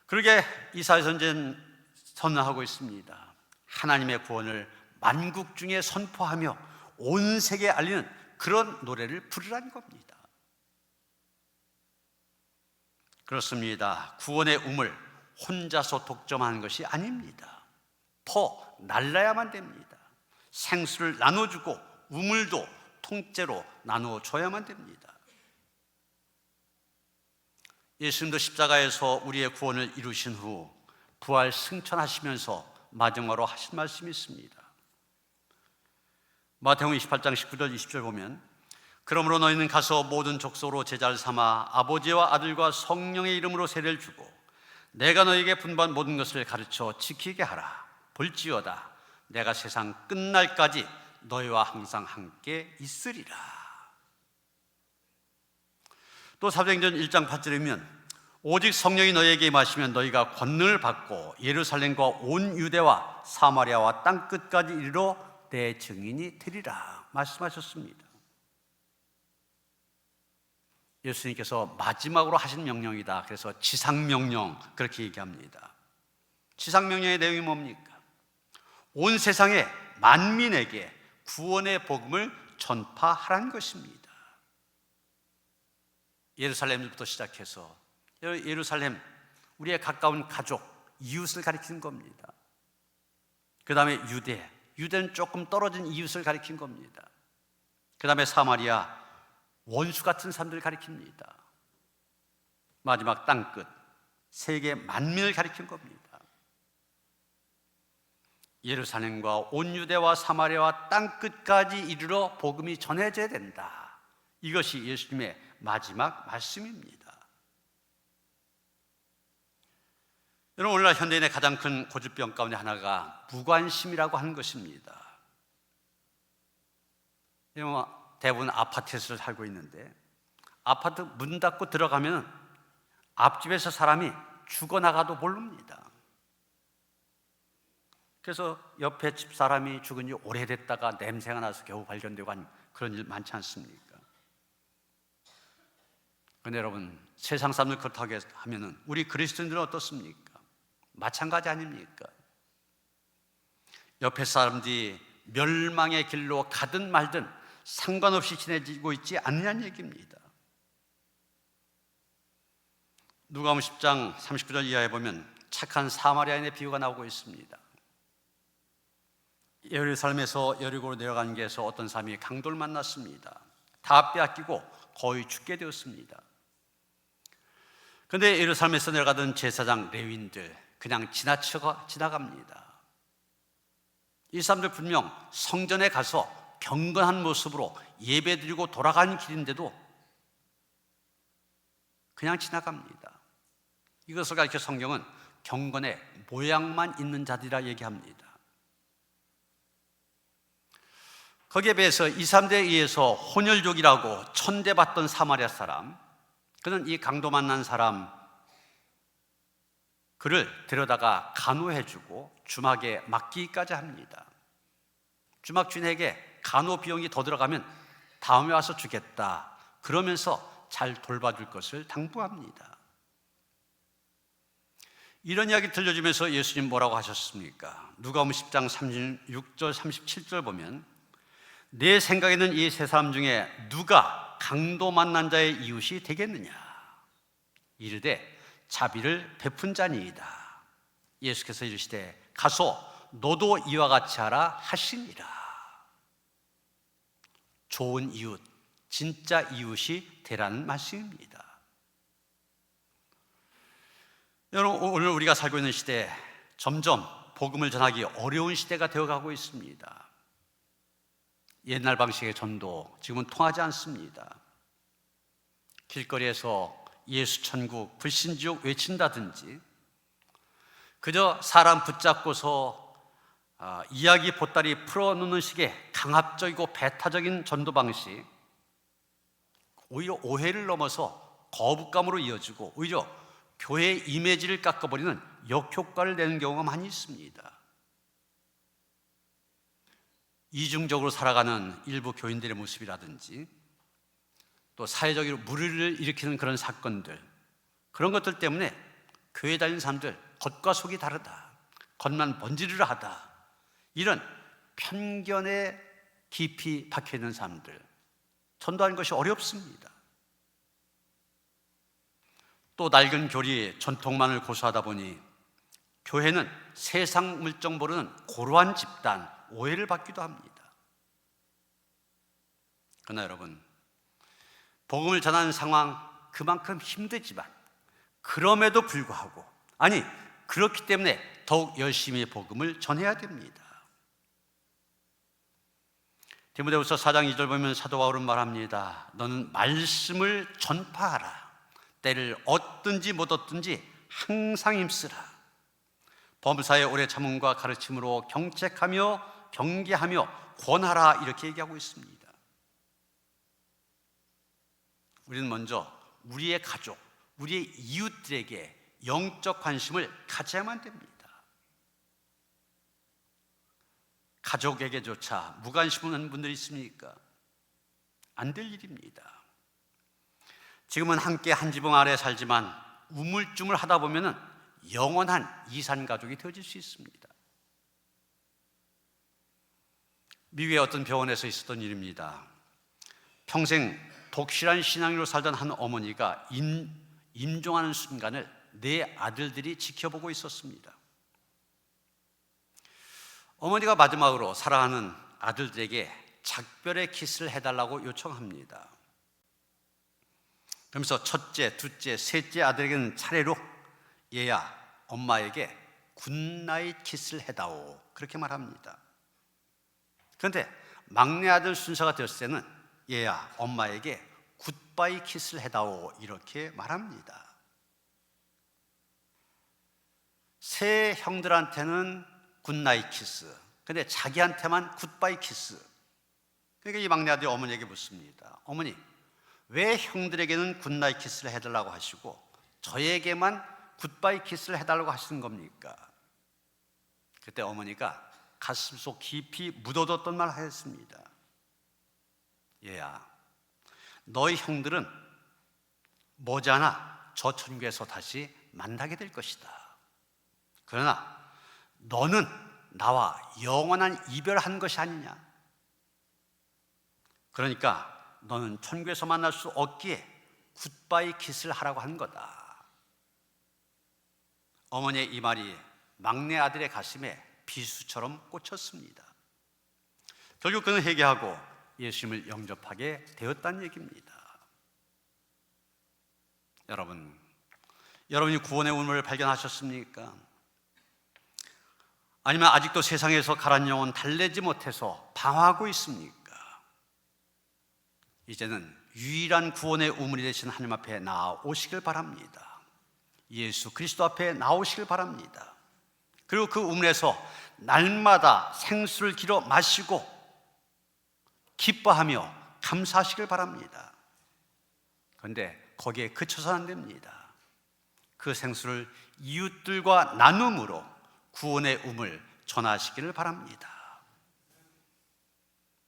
그러게 이사야 선지자는 선언하고 있습니다. 하나님의 구원을 만국 중에 선포하며 온 세계에 알리는 그런 노래를 부르라는 겁니다. 그렇습니다. 구원의 우물 혼자서 독점하는 것이 아닙니다. 퍼 날라야만 됩니다. 생수를 나눠주고 우물도 통째로 나누어줘야만 됩니다. 예수님도 십자가에서 우리의 구원을 이루신 후 부활 승천하시면서 마지막으로 하신 말씀이 있습니다. 마태복음 28장 19절 20절 보면, 그러므로 너희는 가서 모든 족속으로 제자를 삼아 아버지와 아들과 성령의 이름으로 세례를 주고 내가 너에게 분부한 모든 것을 가르쳐 지키게 하라. 볼지어다 내가 세상 끝날까지 너희와 항상 함께 있으리라. 또 사도행전 1장 8절에 보면 오직 성령이 너희에게 임하시면 너희가 권능을 받고 예루살렘과 온 유대와 사마리아와 땅끝까지 이르러 내 증인이 되리라 말씀하셨습니다. 예수님께서 마지막으로 하신 명령이다. 그래서 지상명령 그렇게 얘기합니다. 지상명령의 내용이 뭡니까? 온 세상의 만민에게 구원의 복음을 전파하라는 것입니다. 예루살렘부터 시작해서 예루살렘, 우리의 가까운 가족, 이웃을 가리키는 겁니다. 그 다음에 유대는 조금 떨어진 이웃을 가리킨 겁니다. 그 다음에 사마리아, 원수 같은 사람들을 가리킵니다. 마지막 땅끝, 세계 만민을 가리킨 겁니다. 예루살렘과 온 유대와 사마리아와 땅끝까지 이르러 복음이 전해져야 된다. 이것이 예수님의 마지막 말씀입니다. 여러분, 오늘날 현대인의 가장 큰 고질병 가운데 하나가 무관심이라고 하는 것입니다. 대부분 아파트에서 살고 있는데 아파트 문 닫고 들어가면 앞집에서 사람이 죽어나가도 모릅니다. 그래서 옆에 집 사람이 죽은 지 오래됐다가 냄새가 나서 겨우 발견되고 한 그런 일 많지 않습니까? 그런데 여러분, 세상 사람들 그렇다고 하면은 우리 그리스도인들은 어떻습니까? 마찬가지 아닙니까? 옆에 사람들이 멸망의 길로 가든 말든 상관없이 지내지고 있지 않느냐는 얘기입니다. 누가복음 10장 39절 이하에 보면 착한 사마리아인의 비유가 나오고 있습니다. 예루살렘에서 여리고로 내려가는 길에서 어떤 사람이 강도를 만났습니다. 다 빼앗기고 거의 죽게 되었습니다. 그런데 예루살렘에서 내려가던 제사장 레위인들 그냥 지나갑니다. 이 사람들 분명 성전에 가서 경건한 모습으로 예배드리고 돌아가는 길인데도 그냥 지나갑니다. 이것을 가리켜 성경은 경건의 모양만 있는 자들이라 얘기합니다. 거기에 비해서 이 사람들에 의해서 혼혈족이라고 천대받던 사마리아 사람, 그는 이 강도 만난 사람 그를 데려다가 간호해주고 주막에 맡기기까지 합니다. 주막 주인에게 간호 비용이 더 들어가면 다음에 와서 주겠다 그러면서 잘 돌봐줄 것을 당부합니다. 이런 이야기 들려주면서 예수님 뭐라고 하셨습니까? 누가복음 10장 36절 37절 보면 내 생각에는 이 세 사람 중에 누가 강도 만난 자의 이웃이 되겠느냐? 이르되 자비를 베푼 자니이다. 예수께서 이르시되 가서 너도 이와 같이 하라 하시니라. 좋은 이웃, 진짜 이웃이 되라는 말씀입니다. 여러분, 오늘 우리가 살고 있는 시대 점점 복음을 전하기 어려운 시대가 되어가고 있습니다. 옛날 방식의 전도 지금은 통하지 않습니다. 길거리에서 예수 천국, 불신지옥 외친다든지 그저 사람 붙잡고서 이야기 보따리 풀어놓는 식의 강압적이고 배타적인 전도 방식, 오히려 오해를 넘어서 거부감으로 이어지고 오히려 교회의 이미지를 깎아버리는 역효과를 내는 경우가 많이 있습니다. 이중적으로 살아가는 일부 교인들의 모습이라든지 또 사회적으로 물의를 일으키는 그런 사건들, 그런 것들 때문에 교회 다니는 사람들 겉과 속이 다르다, 겉만 번지르르하다, 이런 편견에 깊이 박혀있는 사람들 전도하는 것이 어렵습니다. 또 낡은 교리 전통만을 고수하다 보니 교회는 세상 물정 모르는 고루한 집단, 오해를 받기도 합니다. 그러나 여러분, 복음을 전하는 상황 그만큼 힘들지만 그럼에도 불구하고, 아니 그렇기 때문에 더욱 열심히 복음을 전해야 됩니다. 디모데후서 4장 2절 보면 사도 바울은 말합니다. 너는 말씀을 전파하라. 때를 얻든지 못 얻든지 항상 힘쓰라. 범사의 오래 참음과 가르침으로 경책하며 경계하며 권하라, 이렇게 얘기하고 있습니다. 우리는 먼저 우리의 가족, 우리의 이웃들에게 영적 관심을 가져야만 됩니다. 가족에게조차 무관심한 분들이 있습니까? 안 될 일입니다. 지금은 함께 한 지붕 아래 살지만 우물쭈물 하다 보면 영원한 이산가족이 되어질 수 있습니다. 미국의 어떤 병원에서 있었던 일입니다. 평생 독실한 신앙으로 살던 한 어머니가 임종하는 순간을 네 아들들이 지켜보고 있었습니다. 어머니가 마지막으로 사랑하는 아들들에게 작별의 키스를 해달라고 요청합니다. 그러면서 첫째, 둘째, 셋째 아들에게는 차례로 얘야, 엄마에게 굿나잇 키스를 해다오, 그렇게 말합니다. 그런데 막내 아들 순서가 되었을 때는 얘야, 엄마에게 굿바이 키스를 해다오, 이렇게 말합니다. 세 형들한테는 굿나잇 키스, 근데 자기한테만 굿바이 키스. 그러니까 이 막내 아들이 어머니에게 묻습니다. 어머니, 왜 형들에게는 굿나잇 키스를 해달라고 하시고 저에게만 굿바이 키스를 해달라고 하시는 겁니까? 그때 어머니가 가슴속 깊이 묻어뒀던 말 하였습니다. 얘야, 너희 형들은 머지않아 저 천국에서 다시 만나게 될 것이다. 그러나 너는 나와 영원한 이별한 것이 아니냐. 그러니까 너는 천국에서 만날 수 없기에 굿바이 키스를 하라고 한 거다. 어머니의 이 말이 막내 아들의 가슴에 비수처럼 꽂혔습니다. 결국 그는 회개하고 예수님을 영접하게 되었다는 얘기입니다. 여러분이 구원의 운명을 발견하셨습니까? 아니면 아직도 세상에서 가란 영혼 달래지 못해서 방황하고 있습니까? 이제는 유일한 구원의 우물이 되신 하나님 앞에 나오시길 바랍니다. 예수 그리스도 앞에 나오시길 바랍니다. 그리고 그 우물에서 날마다 생수를 길어 마시고 기뻐하며 감사하시길 바랍니다. 그런데 거기에 그쳐서는 안 됩니다. 그 생수를 이웃들과 나눔으로 구원의 우물 전하시기를 바랍니다.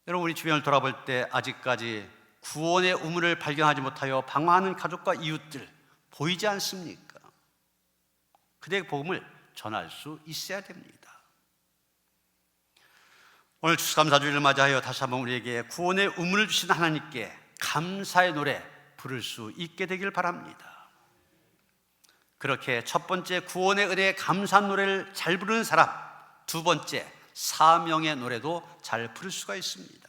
여러분, 우리 주변을 돌아볼 때 아직까지 구원의 우물을 발견하지 못하여 방황하는 가족과 이웃들 보이지 않습니까? 그들의 복음을 전할 수 있어야 됩니다. 오늘 추수감사주일을 맞이하여 다시 한번 우리에게 구원의 우물을 주신 하나님께 감사의 노래 부를 수 있게 되길 바랍니다. 그렇게 첫 번째 구원의 은혜에 감사한 노래를 잘 부르는 사람, 두 번째 사명의 노래도 잘 부를 수가 있습니다.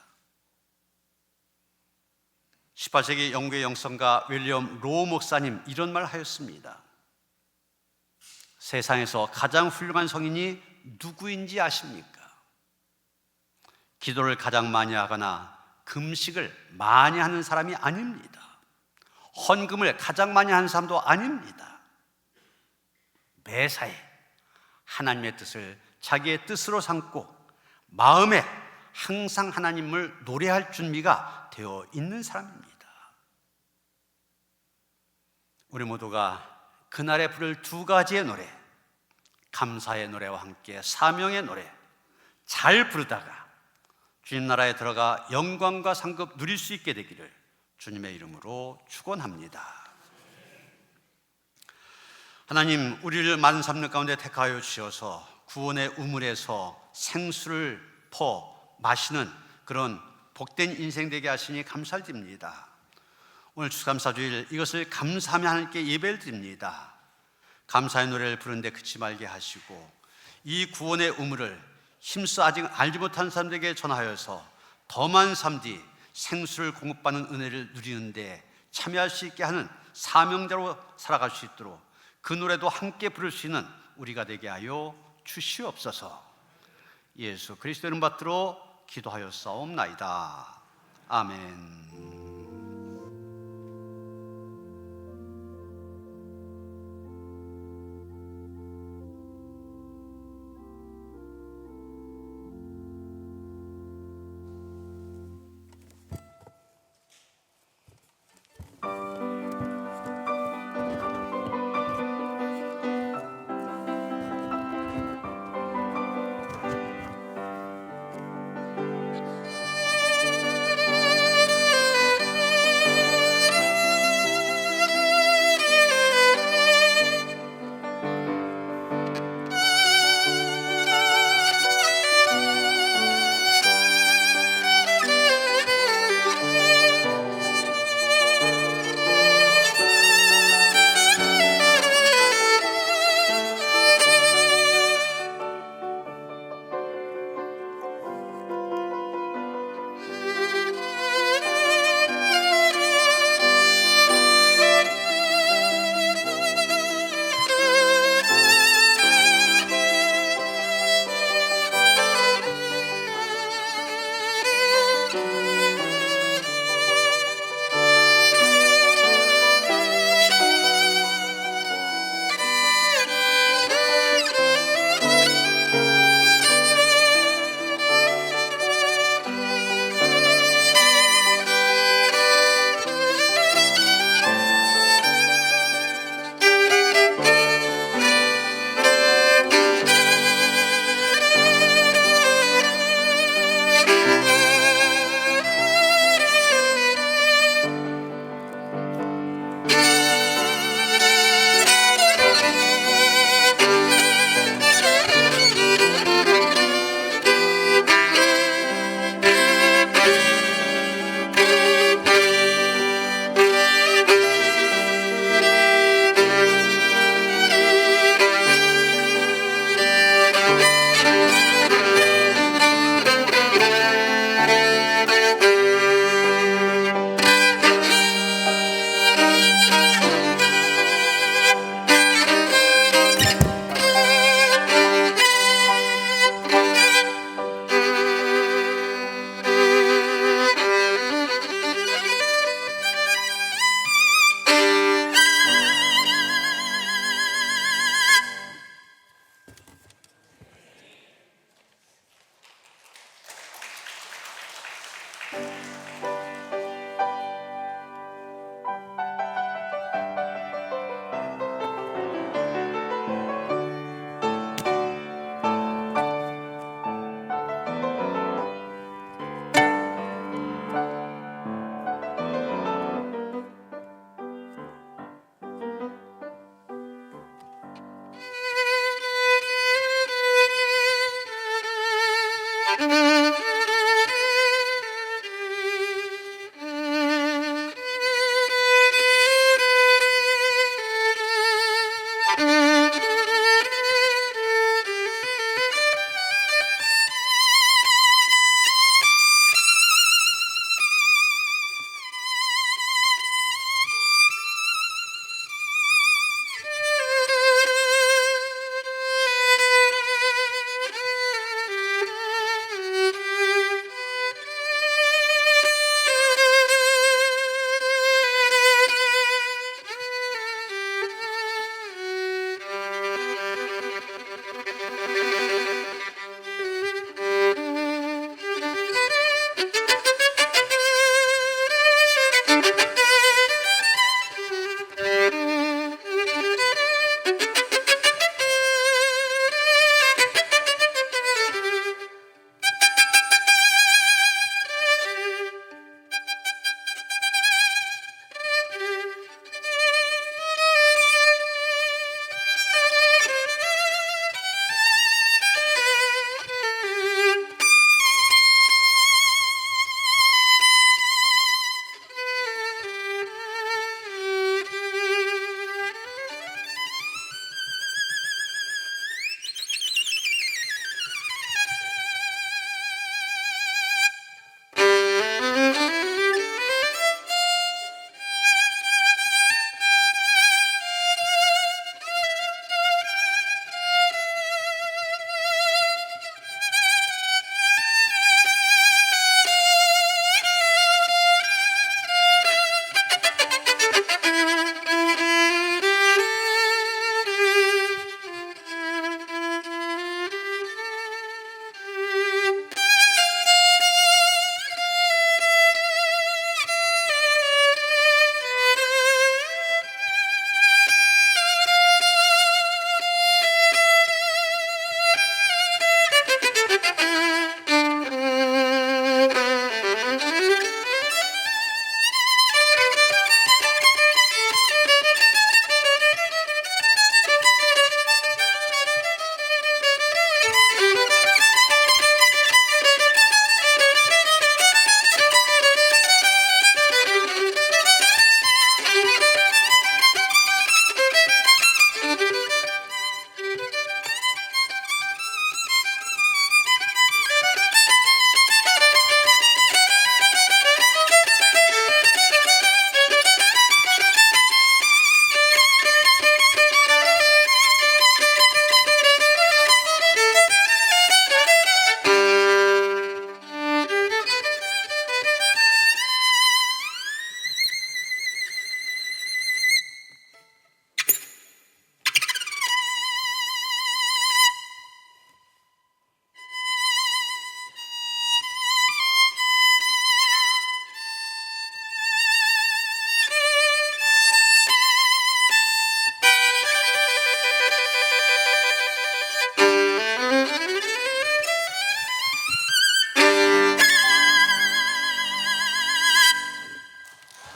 18세기 영국의 영성가 윌리엄 로우 목사님 이런 말 하였습니다. 세상에서 가장 훌륭한 성인이 누구인지 아십니까? 기도를 가장 많이 하거나 금식을 많이 하는 사람이 아닙니다. 헌금을 가장 많이 하는 사람도 아닙니다. 매사에 하나님의 뜻을 자기의 뜻으로 삼고 마음에 항상 하나님을 노래할 준비가 되어 있는 사람입니다. 우리 모두가 그날에 부를 두 가지의 노래, 감사의 노래와 함께 사명의 노래 잘 부르다가 주님 나라에 들어가 영광과 상급 누릴 수 있게 되기를 주님의 이름으로 축원합니다. 하나님, 우리를 많은 삶들 가운데 택하여 주셔서 구원의 우물에서 생수를 퍼 마시는 그런 복된 인생 되게 하시니 감사드립니다. 오늘 추수감사주일 이것을 감사하며 하나님께 예배를 드립니다. 감사의 노래를 부르는데 그치 말게 하시고 이 구원의 우물을 힘써 아직 알지 못한 사람들에게 전하여서 더 많은 사람들이 생수를 공급받는 은혜를 누리는데 참여할 수 있게 하는 사명자로 살아갈 수 있도록 그 노래도 함께 부를 수 있는 우리가 되게 하여 주시옵소서. 예수 그리스도의 이름 받들어 기도하였사옵나이다. 아멘.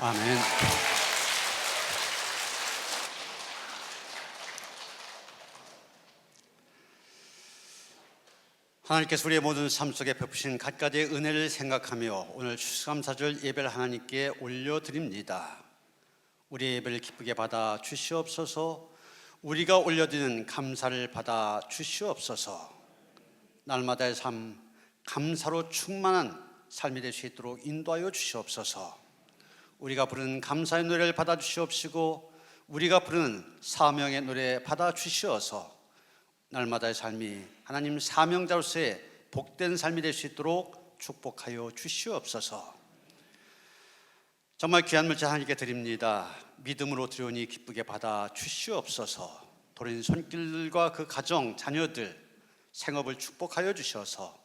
아멘. 하나님께서 우리의 모든 삶 속에 베푸신 갖가지의 은혜를 생각하며 오늘 추수감사절 예배를 하나님께 올려드립니다. 우리의 예배를 기쁘게 받아 주시옵소서. 우리가 올려드리는 감사를 받아 주시옵소서. 날마다의 삶 감사로 충만한 삶이 될 수 있도록 인도하여 주시옵소서. 우리가 부르는 감사의 노래를 받아 주시옵시고 우리가 부르는 사명의 노래 받아 주시어서 날마다의 삶이 하나님 사명자로서의 복된 삶이 될 수 있도록 축복하여 주시옵소서. 정말 귀한 물질 하나님께 드립니다. 믿음으로 드려오니 기쁘게 받아 주시옵소서. 도린 손길들과 그 가정, 자녀들 생업을 축복하여 주셔서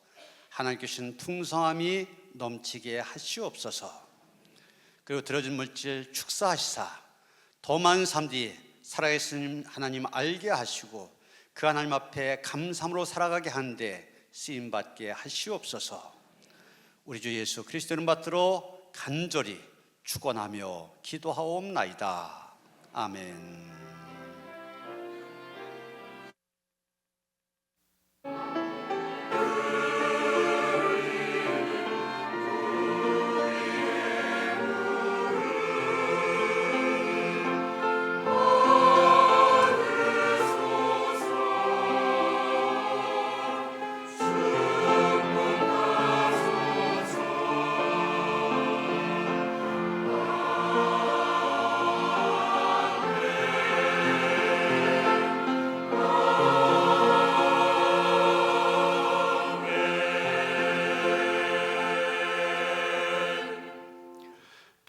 하나님께 주신 풍성함이 넘치게 하시옵소서. 그리고 들어진 물질 축사하시사 더 많은 사람들이 살아계신 하나님 알게 하시고 그 하나님 앞에 감사함으로 살아가게 하는데 쓰임받게 하시옵소서. 우리 주 예수 그리스도 이름 받들어 간절히 축원하며 기도하옵나이다. 아멘.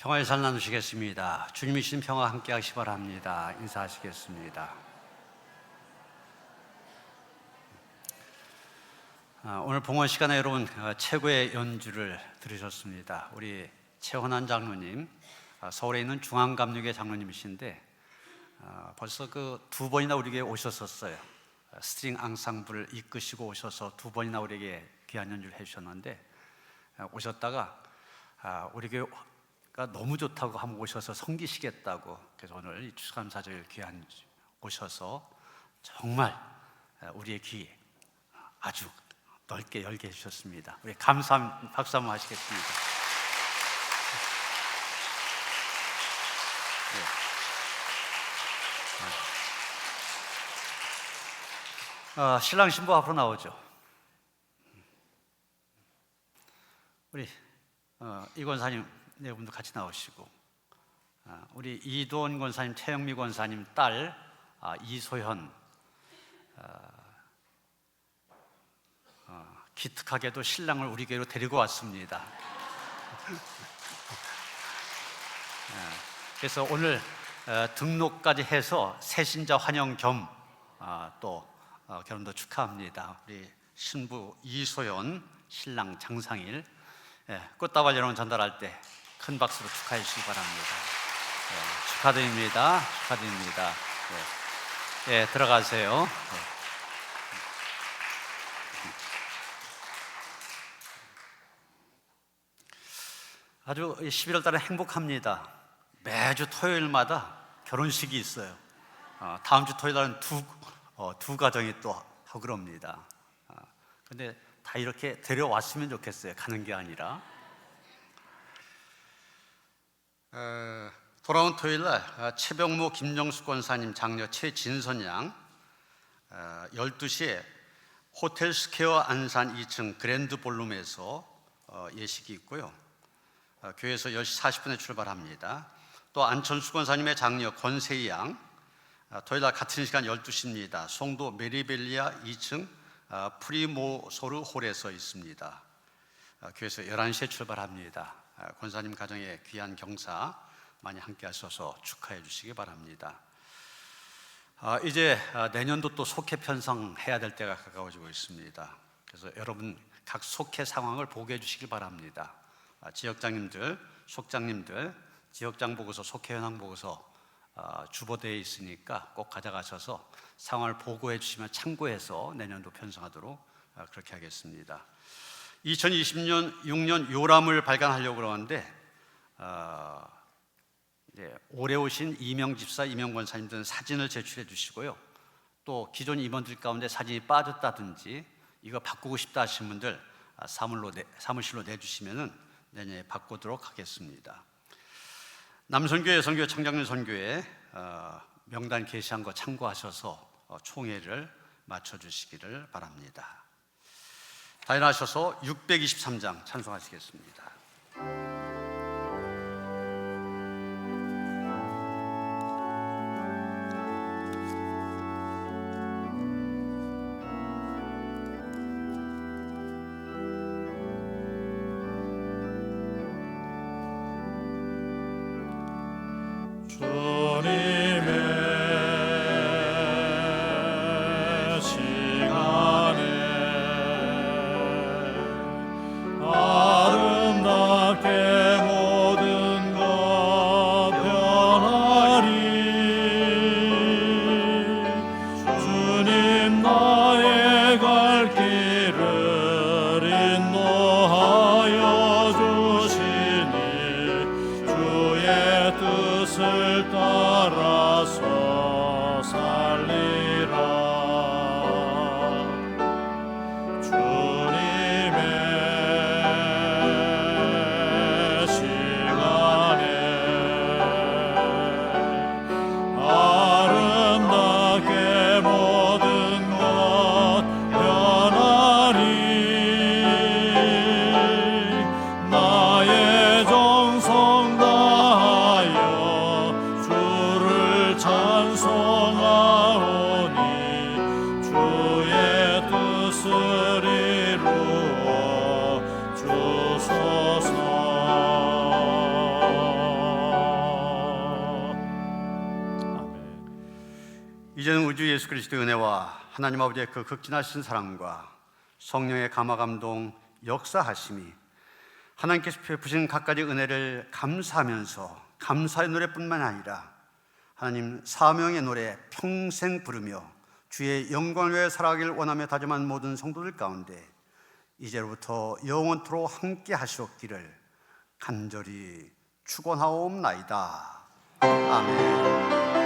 평화의 살 나누시겠습니다. 주님이 주신 평화 함께 하시기 바랍니다. 인사하시겠습니다. 오늘 봉헌 시간에 여러분 최고의 연주를 들으셨습니다. 우리 최헌한 장로님, 서울에 있는 중앙감리교회 장로님이신데 벌써 그 두 번이나 우리에게 오셨었어요. 스트링 앙상블을 이끄시고 오셔서 두 번이나 우리에게 귀한 연주를 해주셨는데, 오셨다가 우리 교회가 너무 좋다고 한번 오셔서 섬기시겠다고, 그래서 오늘 이 추수감사절 귀한 오셔서 정말 우리의 귀 아주 넓게 열게 해주셨습니다. 우리 감사한 박수 한번 하시겠습니다. 신랑 신부 앞으로 나오죠. 우리 이 권사님 네 분도 같이 나오시고, 우리 이도원 권사님, 최영미 권사님 딸 이소현, 기특하게도 신랑을 우리 교회로 데리고 왔습니다. 그래서 오늘 등록까지 해서 새신자 환영 겸 또 결혼도 축하합니다. 우리 신부 이소연, 신랑 장상일, 꽃다발 여러분 전달할 때 큰 박수로 축하해 주시기 바랍니다. 축하드립니다. 축하드립니다. 들어가세요. 아주 11월 달에 행복합니다. 매주 토요일마다 결혼식이 있어요. 다음 주 토요일 날은 두 가정이 또 하고 그럽니다. 근데 다 이렇게 데려왔으면 좋겠어요. 가는 게 아니라. 돌아온 토요일 날 최병모 김정숙 권사님 장녀 최진선 양 12시에 호텔 스퀘어 안산 2층 그랜드 볼룸에서 예식이 있고요. 교회에서 10시 40분에 출발합니다. 또 안천수 권사님의 장녀 권세희 양 토요일 날 같은 시간 12시입니다. 송도 메리벨리아 2층 프리모소르 홀에서 있습니다. 교회에서 11시에 출발합니다. 권사님 가정의 귀한 경사 많이 함께 하셔서 축하해 주시기 바랍니다. 이제 내년도 또 속회 편성해야 될 때가 가까워지고 있습니다. 그래서 여러분 각 속회 상황을 보고해 주시기 바랍니다. 지역장님들, 속장님들 지역장 보고서, 속회 현황 보고서 주보대에 있으니까 꼭 가져가셔서 상황을 보고해 주시면 참고해서 내년도 편성하도록 그렇게 하겠습니다. 2020년 6년 요람을 발간하려고 그러는데 올해 오신 이명 집사, 이명 권사님들은 사진을 제출해 주시고요. 또 기존 임원들 가운데 사진이 빠졌다든지 이거 바꾸고 싶다 하신 분들 사무실로 내주시면은 내년에 바꾸도록 하겠습니다. 남선교회 선교회 청장년 선교회 명단 게시한 거 참고하셔서 총회를 맞춰주시기를 바랍니다. 다 일어나셔서 623장 찬송하시겠습니다. 주소서. 주 예수 그리스도의 은혜와 하나님 아버지의 그 극진하신 사랑과 성령의 감화 감동 역사하심이 하나님께서 베푸신 각가지 은혜를 감사하면서 감사의 노래뿐만 아니라 하나님 사명의 노래 평생 부르며 주의 영광을 위해 살아가길 원하며 다짐한 모든 성도들 가운데 이제로부터 영원토록 함께 하시옵기를 간절히 축원하옵나이다. 아멘.